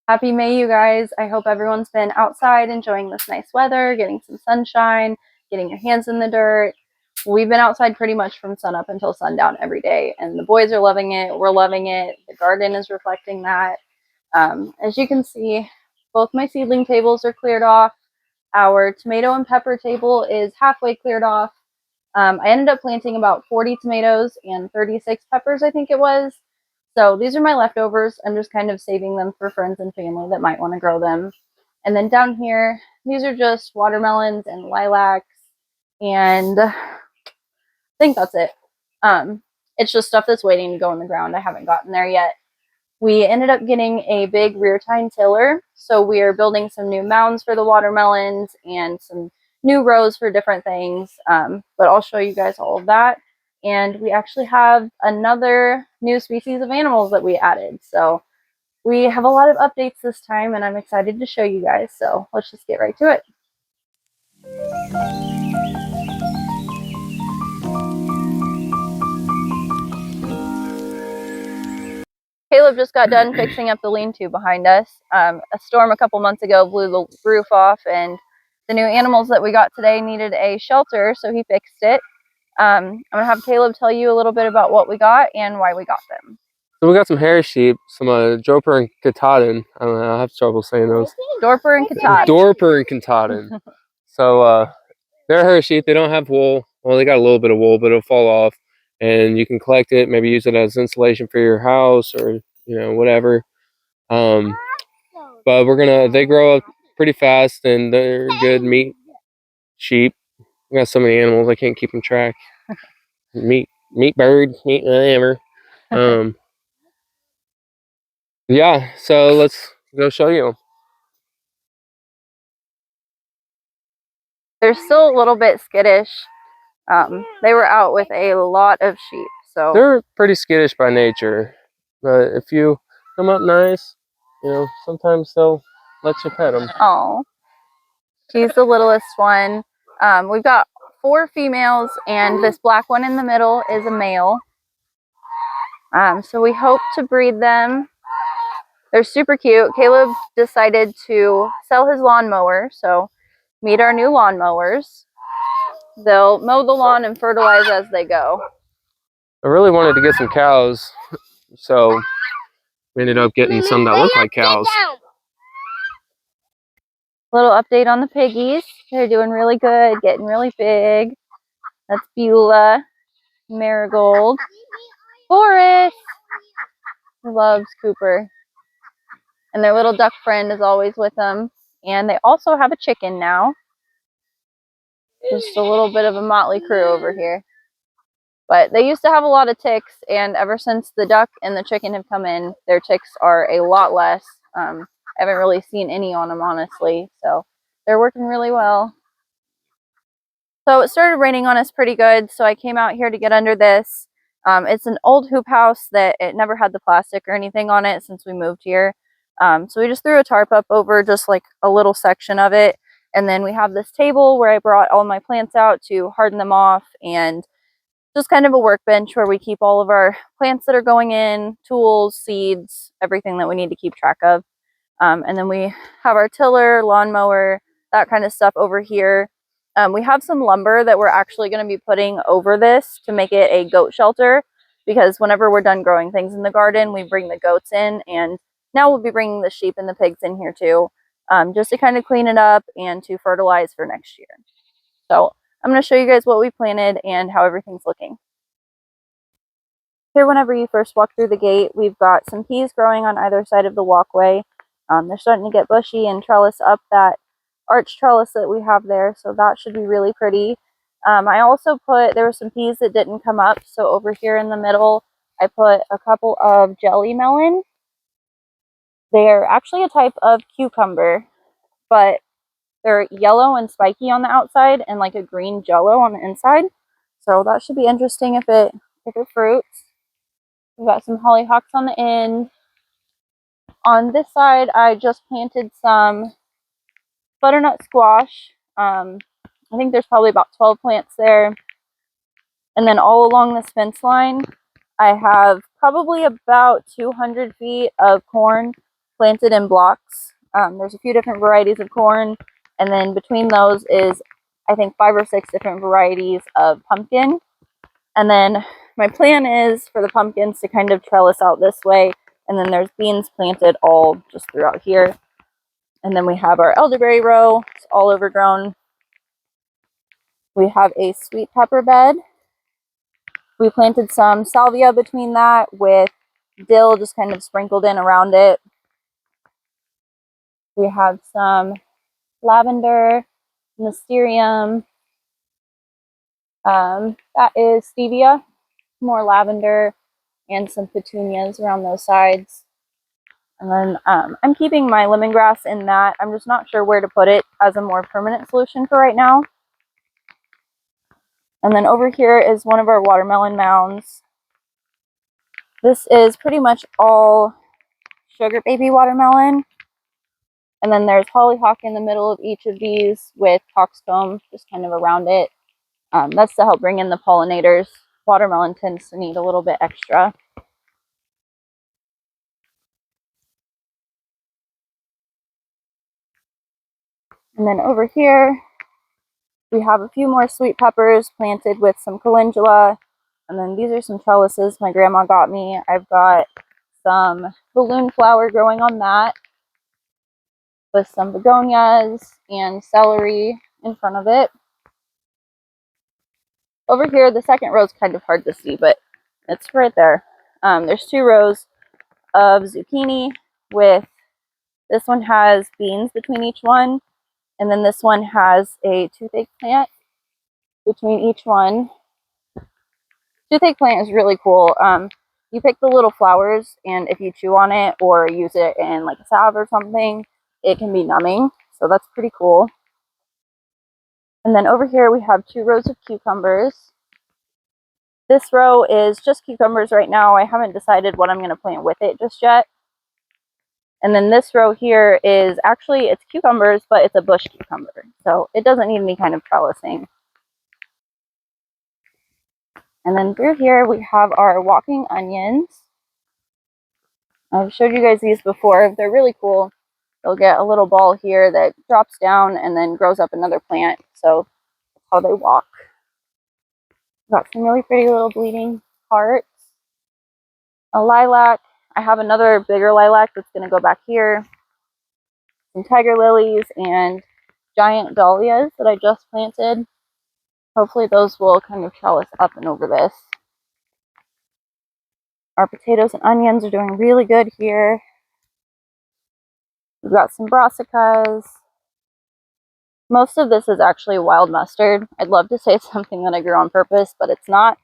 Happy May, you guys. I hope everyone's been outside enjoying this nice weather, getting some sunshine, getting your hands in the dirt. We've been outside pretty much from sunup until sundown every day, and the boys are loving it. We're loving it. The garden is reflecting that. As you can see, both my seedling tables are cleared off. Our tomato and pepper table is halfway cleared off. I ended up planting about 40 tomatoes and 36 peppers, I think it was. So these are my leftovers. I'm just kind of saving them for friends and family that might want to grow them. And then down here, these are just watermelons and lilacs, and I think that's it. It's just stuff that's waiting to go in the ground. I haven't gotten there yet. We ended up getting a big rear tine tiller, so we are building some new mounds for the watermelons and some new rows for different things, but I'll show you guys all of that. And we actually have another new species of animals that we added, so we have a lot of updates this time, and I'm excited to show you guys, so let's just get right to it. Caleb just got done fixing up the lean-to behind us. A storm a couple months ago blew the roof off, and the new animals that we got today needed a shelter, so he fixed it. I'm going to have Caleb tell you a little bit about what we got and why we got them. So we got some hairy sheep, some Dorper and Katahdin. I don't know, I have trouble saying those. Dorper and Katahdin. Dorper and Katahdin. So they're hairy sheep. They don't have wool. Well, they got a little bit of wool, but it'll fall off. And you can collect it, maybe use it as insulation for your house or, whatever. But they grow up pretty fast and they're good meat sheep. We got so many animals, I can't keep them track. meat bird, meat whatever. Yeah, so let's go show you. They're still a little bit skittish. They were out with a lot of sheep, so they're pretty skittish by nature. But if you come up nice, sometimes they'll let you pet them. Oh, he's the littlest one. We've got 4 females, and this black one in the middle is a male. So we hope to breed them. They're super cute. Caleb decided to sell his lawnmower, so meet our new lawnmowers. They'll mow the lawn and fertilize as they go. I really wanted to get some cows, so we ended up getting some that look like cows. Little update on the piggies. They're doing really good, getting really big. That's Beulah, Marigold, Forrest. He loves Cooper. And their little duck friend is always with them. And they also have a chicken now. Just a little bit of a motley crew over here. But they used to have a lot of ticks, and ever since the duck and the chicken have come in, their ticks are a lot less. I haven't really seen any on them, honestly. So they're working really well. So it started raining on us pretty good, so I came out here to get under this. It's an old hoop house that it never had the plastic or anything on it since we moved here. So we just threw a tarp up over just like a little section of it. And then we have this table where I brought all my plants out to harden them off, and just kind of a workbench where we keep all of our plants that are going in, tools, seeds, everything that we need to keep track of. And then we have our tiller, lawnmower, that kind of stuff over here. We have some lumber that we're actually going to be putting over this to make it a goat shelter, because whenever we're done growing things in the garden, we bring the goats in, and now we'll be bringing the sheep and the pigs in here too, just to kind of clean it up and to fertilize for next year. So I'm going to show you guys what we planted and how everything's looking. Here, whenever you first walk through the gate, we've got some peas growing on either side of the walkway. They're starting to get bushy and trellis up that arch trellis that we have there, so that should be really pretty. I also there were some peas that didn't come up, so over here in the middle, I put a couple of jelly melon. They're actually a type of cucumber, but they're yellow and spiky on the outside and like a green jello on the inside. So that should be interesting if it fruits. We've got some hollyhocks on the end. On this side, I just planted some butternut squash. I think there's probably about 12 plants there. And then all along this fence line, I have probably about 200 feet of corn planted in blocks. There's a few different varieties of corn, and then between those is, I think, 5 or 6 different varieties of pumpkin. And then my plan is for the pumpkins to kind of trellis out this way, and then there's beans planted all just throughout here. And then we have our elderberry row, it's all overgrown. We have a sweet pepper bed. We planted some salvia between that with dill just kind of sprinkled in around it. We have some lavender, mysterium. That is stevia, more lavender, and some petunias around those sides. And then I'm keeping my lemongrass in that. I'm just not sure where to put it as a more permanent solution for right now. And then over here is one of our watermelon mounds. This is pretty much all sugar baby watermelon. And then there's hollyhock in the middle of each of these with coxcomb just kind of around it. That's to help bring in the pollinators. Watermelon tends to need a little bit extra. And then over here, we have a few more sweet peppers planted with some calendula. And then these are some trellises my grandma got me. I've got some balloon flower growing on that with some begonias and celery in front of it. Over here, the second row is kind of hard to see, but it's right there. There's 2 rows of zucchini with, this one has beans between each one, and then this one has a toothache plant between each one. Toothache plant is really cool. You pick the little flowers, and if you chew on it or use it in like a salve or something, it can be numbing, so that's pretty cool. And then over here we have 2 rows of cucumbers. This row is just cucumbers right now. I haven't decided what I'm going to plant with it just yet. And then this row here is actually, it's cucumbers, but it's a bush cucumber, so it doesn't need any kind of trellising. And then through here we have our walking onions. I've showed you guys these before. They're really cool. They'll get a little ball here that drops down and then grows up another plant. So that's how they walk. Got some really pretty little bleeding hearts. A lilac. I have another bigger lilac that's going to go back here. Some tiger lilies and giant dahlias that I just planted. Hopefully those will kind of trellis up and over this. Our potatoes and onions are doing really good here. We've got some brassicas. Most of this is actually wild mustard. I'd love to say it's something that I grew on purpose, but it's not.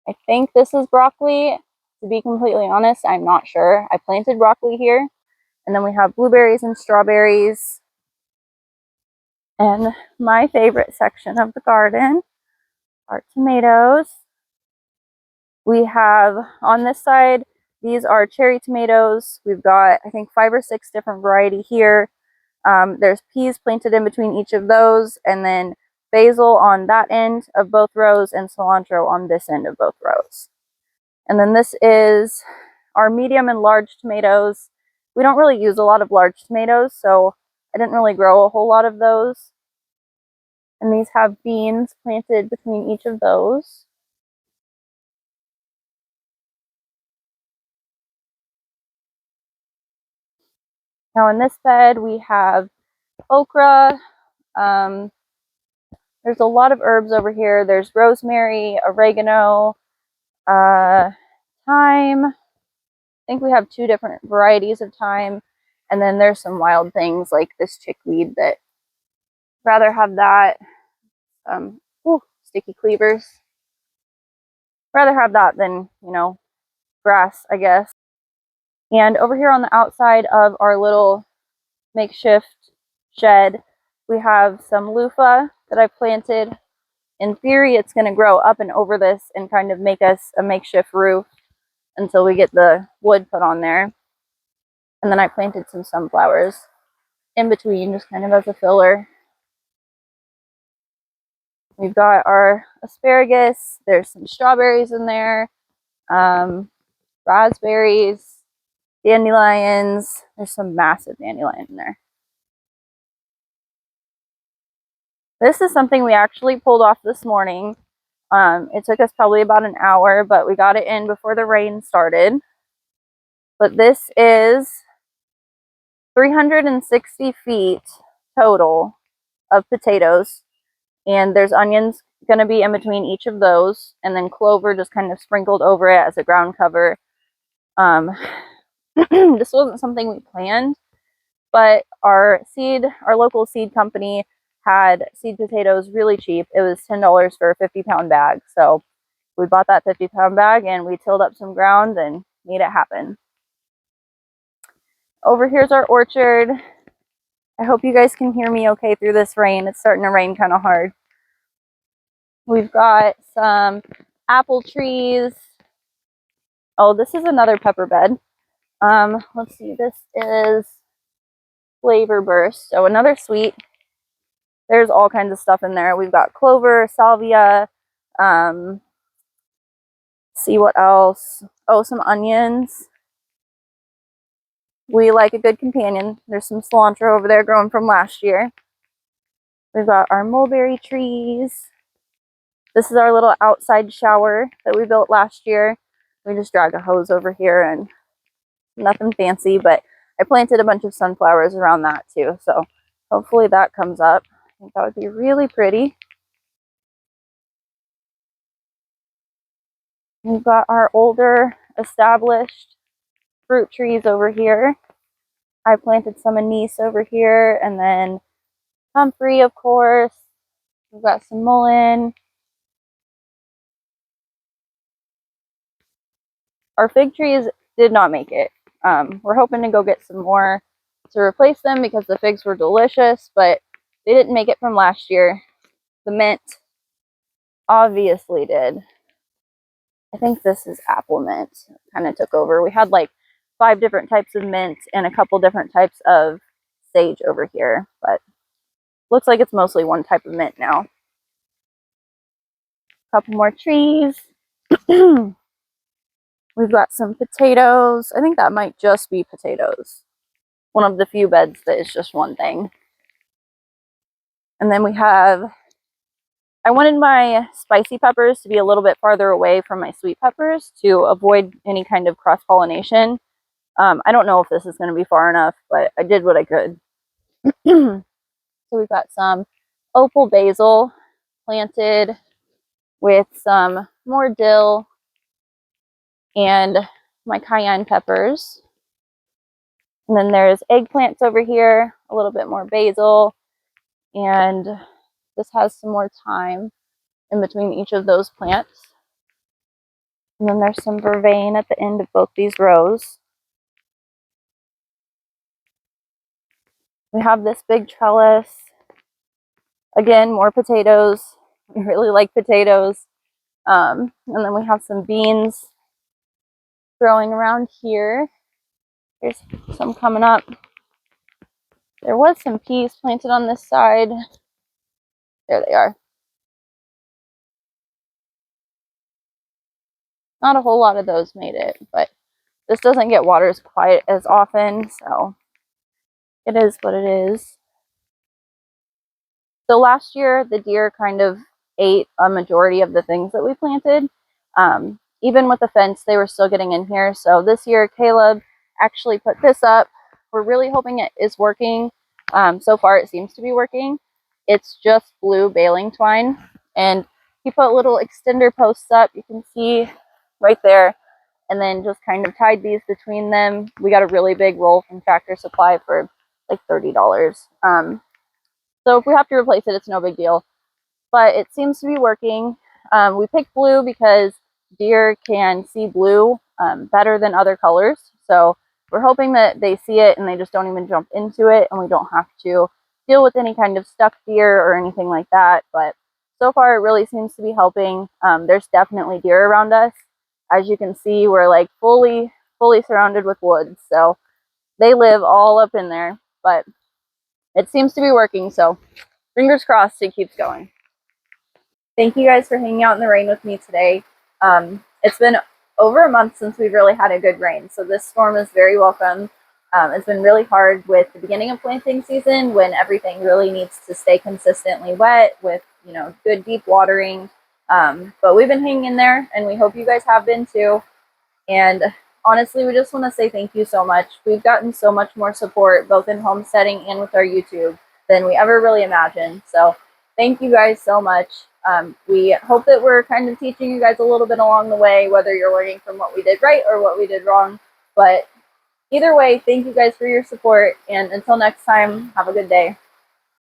I think this is broccoli. To be completely honest, I'm not sure. I planted broccoli here. And then we have blueberries and strawberries. And my favorite section of the garden are tomatoes. We have on this side, these are cherry tomatoes. We've got, I think, 5 or 6 different variety here. There's peas planted in between each of those, and then basil on that end of both rows and cilantro on this end of both rows. And then this is our medium and large tomatoes. We don't really use a lot of large tomatoes, so I didn't really grow a whole lot of those. And these have beans planted between each of those. Now in this bed we have okra. There's a lot of herbs over here. There's rosemary, oregano, thyme. I think we have 2 different varieties of thyme. And then there's some wild things like this chickweed that rather have that. Sticky cleavers. Rather have that than, grass, I guess. And over here on the outside of our little makeshift shed, we have some loofah that I planted. In theory, it's going to grow up and over this and kind of make us a makeshift roof until we get the wood put on there. And then I planted some sunflowers in between, just kind of as a filler. We've got our asparagus. There's some strawberries in there, raspberries. Dandelions. There's some massive dandelion in there. This is something we actually pulled off this morning. It took us probably about an hour, but we got it in before the rain started. But this is 360 feet total of potatoes, and there's onions going to be in between each of those, and then clover just kind of sprinkled over it as a ground cover. This wasn't something we planned, but our local seed company had seed potatoes really cheap. It was $10 for a 50-pound bag. So we bought that 50-pound bag and we tilled up some ground and made it happen. Over here's our orchard. I hope you guys can hear me okay through this rain. It's starting to rain kind of hard. We've got some apple trees. Oh, this is another pepper bed. Let's see, this is Flavor Burst. So another sweet. There's all kinds of stuff in there. We've got clover, salvia, see what else. Oh, some onions. We like a good companion. There's some cilantro over there growing from last year. We've got our mulberry trees. This is our little outside shower that we built last year. We just drag a hose over here and nothing fancy, but I planted a bunch of sunflowers around that too. So hopefully that comes up. I think that would be really pretty. We've got our older established fruit trees over here. I planted some anise over here, and then comfrey, of course. We've got some mullein. Our fig trees did not make it. We're hoping to go get some more to replace them because the figs were delicious, but they didn't make it from last year. The mint obviously did. I think this is apple mint. Kind of took over. We had like 5 different types of mint and a couple different types of sage over here, but looks like it's mostly one type of mint now. A couple more trees. We've got some potatoes. I think that might just be potatoes. One of the few beds that is just one thing. And then we have, I wanted my spicy peppers to be a little bit farther away from my sweet peppers to avoid any kind of cross-pollination. I don't know if this is going to be far enough, but I did what I could. So we've got some opal basil planted with some more dill and my cayenne peppers. And then there's eggplants over here, a little bit more basil, and this has some more thyme in between each of those plants. And then there's some vervain at the end of both these rows. We have this big trellis. Again, more potatoes. We really like potatoes. And then we have some beans growing around here. There's some coming up. There was some peas planted on this side. There they are. Not a whole lot of those made it, but this doesn't get waters quite as often, so it is what it is. So last year, the deer kind of ate a majority of the things that we planted. Even with the fence, they were still getting in here. So this year, Caleb actually put this up. We're really hoping it is working. So far, it seems to be working. It's just blue baling twine. And he put little extender posts up. You can see right there. And then just kind of tied these between them. We got a really big roll from Tractor Supply for like $30. So if we have to replace it, it's no big deal. But it seems to be working. We picked blue because deer can see blue better than other colors. So we're hoping that they see it and they just don't even jump into it, and we don't have to deal with any kind of stuck deer or anything like that. But so far, it really seems to be helping. There's definitely deer around us. As you can see, we're like fully surrounded with woods. So they live all up in there, but it seems to be working. So fingers crossed it keeps going. Thank you guys for hanging out in the rain with me today. It's been over a month since we've really had a good rain. So this storm is very welcome. It's been really hard with the beginning of planting season when everything really needs to stay consistently wet with, you know, good deep watering. But we've been hanging in there, and we hope you guys have been too. And honestly, we just want to say thank you so much. We've gotten so much more support both in homesteading and with our YouTube than we ever really imagined. So thank you guys so much. We hope that we're kind of teaching you guys a little bit along the way, whether you're learning from what we did right or what we did wrong. But either way, thank you guys for your support. And until next time, have a good day.